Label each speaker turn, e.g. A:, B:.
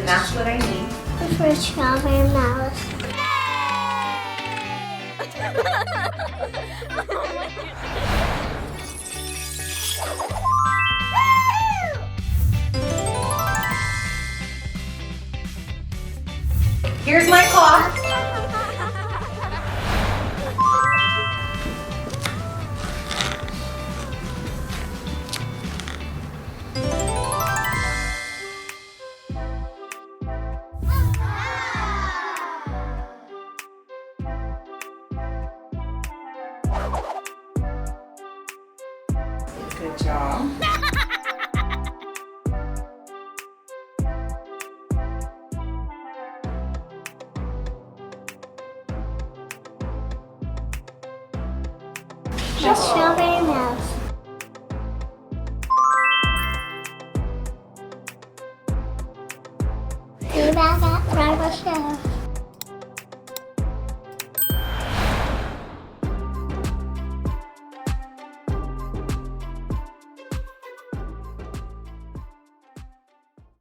A: and that's what I need.
B: For strawberry mouse.
A: Here's my cloth. Good job.
B: The strawberry mouse. See that? Right, Michelle?